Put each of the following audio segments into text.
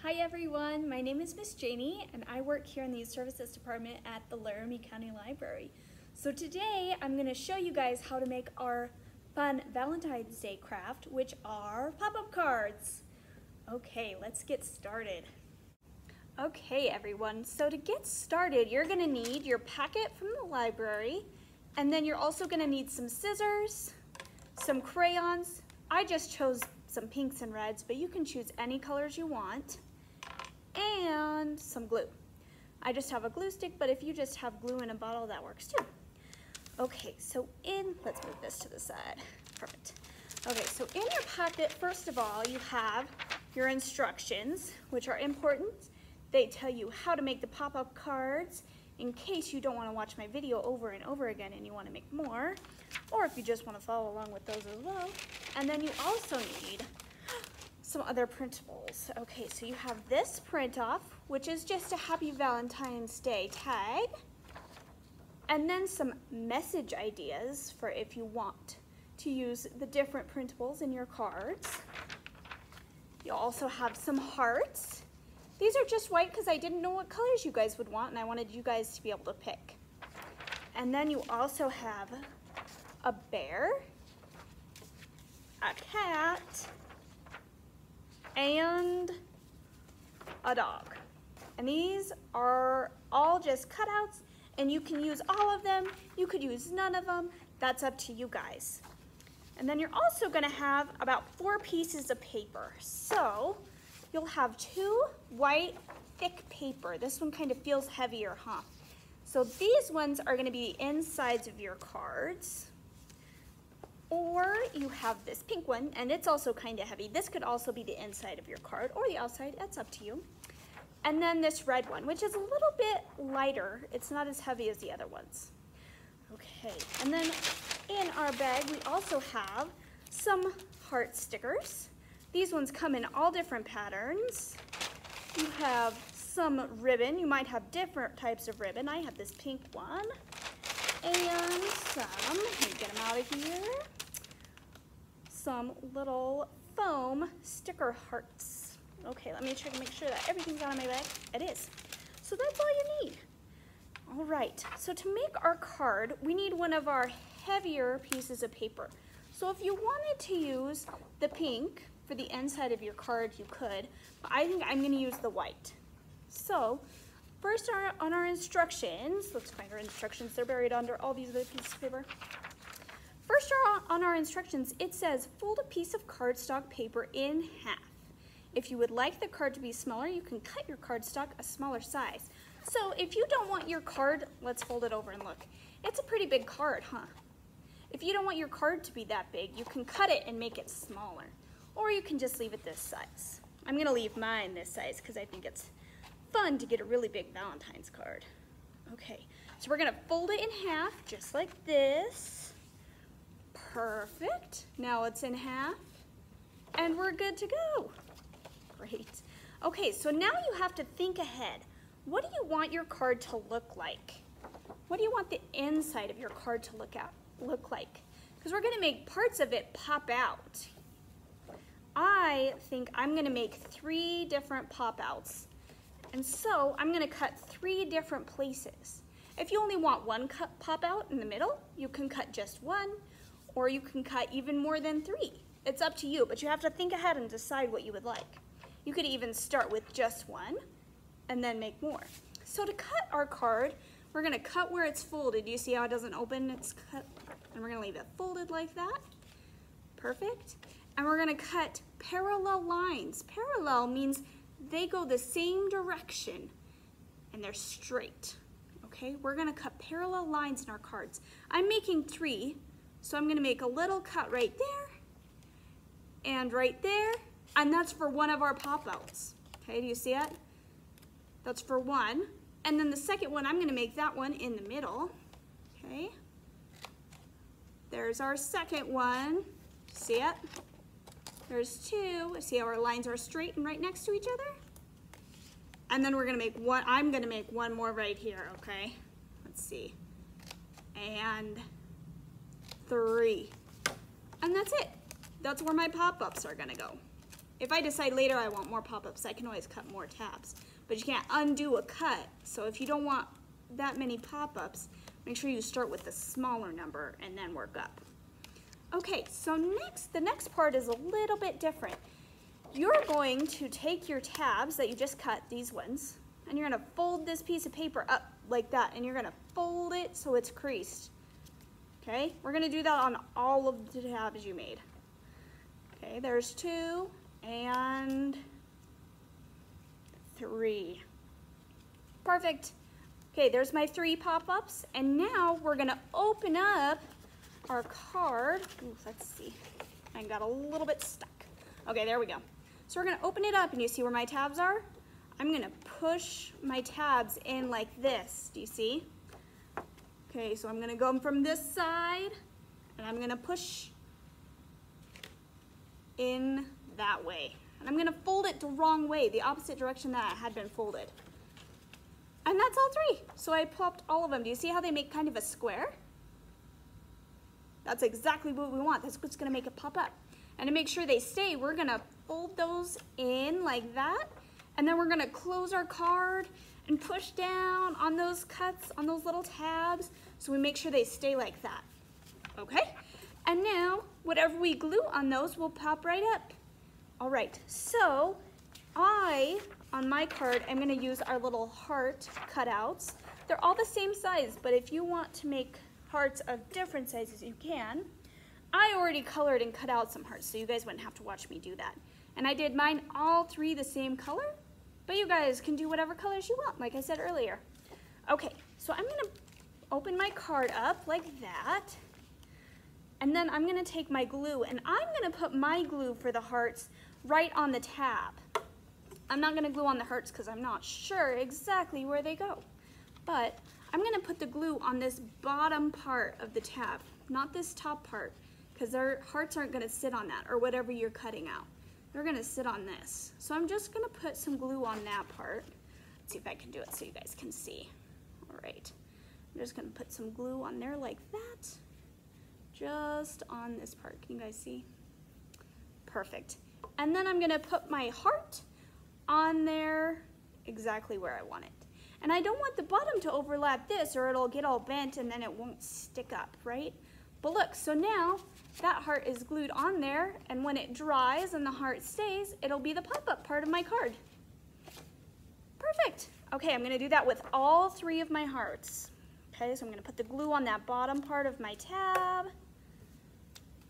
Hi everyone, my name is Miss Janie and I work here in the Youth Services Department at the Laramie County Library. So today I'm going to show you guys how to make our fun Valentine's Day craft, which are pop-up cards. Okay, let's get started. Okay everyone, so to get started you're going to need your packet from the library, and then you're also going to need some scissors, some crayons. I just chose some pinks and reds, but you can choose any colors you want, and some glue. I just have a glue stick, but if you just have glue in a bottle, that works too. Okay, so let's move this to the side. Perfect. Okay, so in your packet, first of all, you have your instructions, which are important. They tell you how to make the pop-up cards in case you don't want to watch my video over and over again and you want to make more, or if you just want to follow along with those as well. And then you also need some other printables. Okay, so you have this print off, which is just a Happy Valentine's Day tag, and then some message ideas for if you want to use the different printables in your cards. You also have some hearts. These are just white because I didn't know what colors you guys would want and I wanted you guys to be able to pick. And then you also have a bear, a cat, and a dog. And these are all just cutouts, and you can use all of them. You could use none of them. That's up to you guys. And then you're also going to have about 4 pieces of paper. So you'll have 2 white thick paper. This one kind of feels heavier, huh? So these ones are going to be the insides of your cards. Or you have this pink one, and it's also kind of heavy. This could also be the inside of your card or the outside. That's up to you. And then this red one, which is a little bit lighter. It's not as heavy as the other ones. Okay, and then in our bag, we also have some heart stickers. These ones come in all different patterns. You have some ribbon. You might have different types of ribbon. I have this pink one. And let me get them out of here, some little foam sticker hearts. Okay, let me check and make sure that everything's out of my bag. It is. So that's all you need. All right, so to make our card, we need one of our heavier pieces of paper. So if you wanted to use the pink for the inside of your card, you could, but I think I'm gonna use the white. So first on our instructions, let's find our instructions. They're buried under all these other pieces of paper. First on our instructions, it says fold a piece of cardstock paper in half. If you would like the card to be smaller, you can cut your cardstock a smaller size. So if you don't want your card, let's fold it over and look. It's a pretty big card, huh? If you don't want your card to be that big, you can cut it and make it smaller. Or you can just leave it this size. I'm gonna leave mine this size because I think it's fun to get a really big Valentine's card. Okay, so we're gonna fold it in half, just like this. Perfect. Now it's in half, and we're good to go. Great. Okay, so now you have to think ahead. What do you want your card to look like? What do you want the inside of your card to look like? Because we're gonna make parts of it pop out. I think I'm gonna make 3 different pop-outs. And so I'm gonna cut 3 different places. If you only want one pop out in the middle, you can cut just 1, or you can cut even more than 3. It's up to you, but you have to think ahead and decide what you would like. You could even start with just 1 and then make more. So to cut our card, we're gonna cut where it's folded. You see how it doesn't open? It's cut, and we're gonna leave it folded like that. Perfect. And we're gonna cut parallel lines. Parallel means they go the same direction and they're straight. Okay, we're gonna cut parallel lines in our cards. I'm making 3, so I'm gonna make a little cut right there and right there, and that's for one of our pop-outs. Okay, do you see it? That's for one. And then the second one, I'm gonna make that one in the middle. Okay, there's our second one. See it? There's 2. See how our lines are straight and right next to each other? And then we're gonna make one, I'm gonna make one more right here, okay? Let's see. And 3. And that's it. That's where my pop-ups are gonna go. if I decide later I want more pop-ups, I can always cut more tabs. But you can't undo a cut, so if you don't want that many pop-ups, make sure you start with the smaller number and then work up. Okay, so the next part is a little bit different. You're going to take your tabs that you just cut, these ones, and you're gonna fold this piece of paper up like that, and you're gonna fold it so it's creased. Okay, we're gonna do that on all of the tabs you made. Okay, there's 2 and 3. Perfect. Okay, there's my 3 pop-ups, and now we're gonna open up our card. Ooh, let's see, I got a little bit stuck. Okay, there we go. So we're gonna open it up, and you see where my tabs are? I'm gonna push my tabs in like this, do you see? Okay, so I'm gonna go from this side, and I'm gonna push in that way. And I'm gonna fold it the wrong way, the opposite direction that it had been folded. And that's all 3. So I popped all of them. Do you see how they make kind of a square? That's exactly what we want. That's what's gonna make it pop up. And to make sure they stay, we're gonna fold those in like that, and then we're gonna close our card and push down on those cuts, on those little tabs, so we make sure they stay like that, okay? And now, whatever we glue on those will pop right up. All right, so on my card, I'm gonna use our little heart cutouts. They're all the same size, but if you want to make hearts of different sizes, you can. I already colored and cut out some hearts, so you guys wouldn't have to watch me do that. And I did mine all 3 the same color, but you guys can do whatever colors you want, like I said earlier. Okay, so I'm gonna open my card up like that, and then I'm gonna take my glue, and I'm gonna put my glue for the hearts right on the tab. I'm not gonna glue on the hearts because I'm not sure exactly where they go, but I'm gonna put the glue on this bottom part of the tab, not this top part, because their hearts aren't gonna sit on that, or whatever you're cutting out. They're gonna sit on this. So I'm just gonna put some glue on that part. Let's see if I can do it so you guys can see. All right, I'm just gonna put some glue on there like that, just on this part. Can you guys see? Perfect. And then I'm gonna put my heart on there exactly where I want it. And I don't want the bottom to overlap this, or it'll get all bent and then it won't stick up, right? But look, so now that heart is glued on there, and when it dries and the heart stays, it'll be the pop-up part of my card. Perfect. Okay, I'm gonna do that with all 3 of my hearts. Okay, so I'm gonna put the glue on that bottom part of my tab.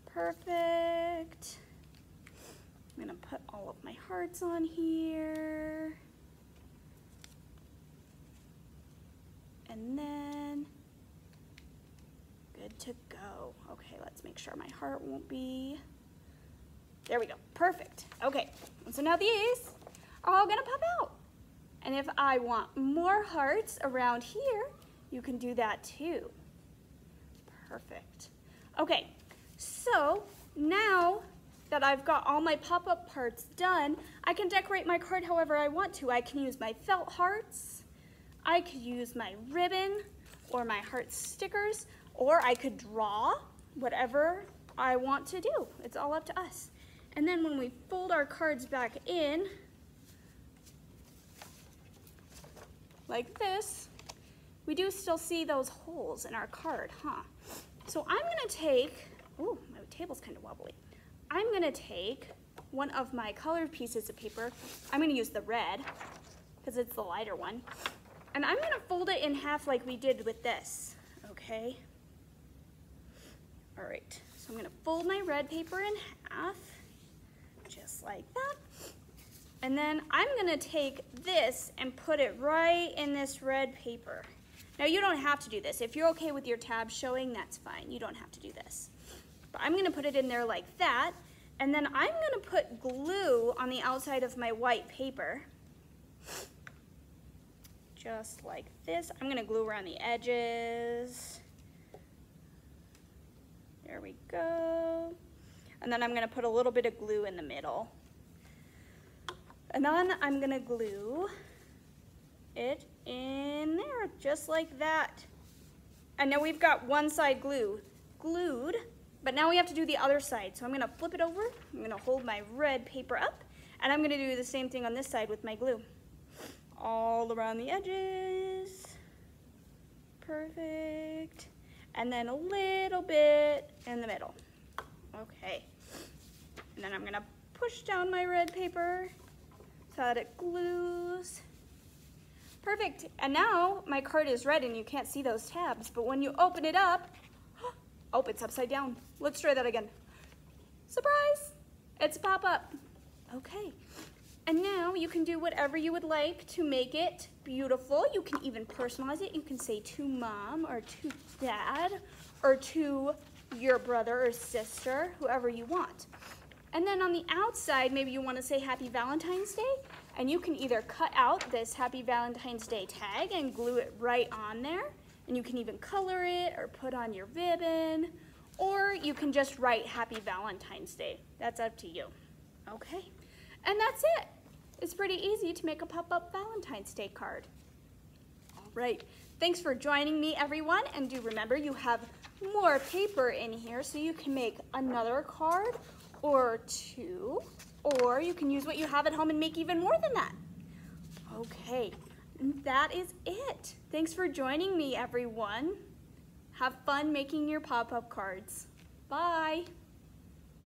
Perfect. I'm gonna put all of my hearts on here. And then, good to go. Okay, let's make sure my heart won't be, there we go, perfect. Okay, so now these are all gonna pop out. And if I want more hearts around here, you can do that too. Perfect. Okay, so now that I've got all my pop-up parts done, I can decorate my card however I want to. I can use my felt hearts, I could use my ribbon or my heart stickers, or I could draw whatever I want to do. It's all up to us. And then when we fold our cards back in, like this, we do still see those holes in our card, huh? So I'm gonna take, ooh, my table's kind of wobbly. I'm gonna take one of my colored pieces of paper. I'm gonna use the red, because it's the lighter one. And I'm gonna fold it in half like we did with this, okay? All right, so I'm gonna fold my red paper in half, just like that. And then I'm gonna take this and put it right in this red paper. Now you don't have to do this. If you're okay with your tab showing, that's fine. You don't have to do this. But I'm gonna put it in there like that, and then I'm gonna put glue on the outside of my white paper. Just like this. I'm gonna glue around the edges. There we go. And then I'm gonna put a little bit of glue in the middle. And then I'm gonna glue it in there, just like that. And now we've got one side glued, but now we have to do the other side. So I'm gonna flip it over, I'm gonna hold my red paper up, And I'm gonna do the same thing on this side with my glue. All around the edges. Perfect. And then a little bit in the middle. Okay. And then I'm gonna push down my red paper so that it glues. Perfect. And now my card is red and you can't see those tabs, but when you open it up, oh, it's upside down. Let's try that again. Surprise! It's a pop-up. Okay. And now you can do whatever you would like to make it beautiful. You can even personalize it. You can say to mom or to dad or to your brother or sister, whoever you want. And then on the outside, maybe you want to say Happy Valentine's Day, and you can either cut out this Happy Valentine's Day tag and glue it right on there, and you can even color it or put on your ribbon, or you can just write Happy Valentine's Day. That's up to you. Okay, and that's it. It's pretty easy to make a pop-up Valentine's Day card. All right, thanks for joining me, everyone, and do remember you have more paper in here so you can make another card or two, or you can use what you have at home and make even more than that. Okay, and that is it. Thanks for joining me, everyone. Have fun making your pop-up cards. Bye.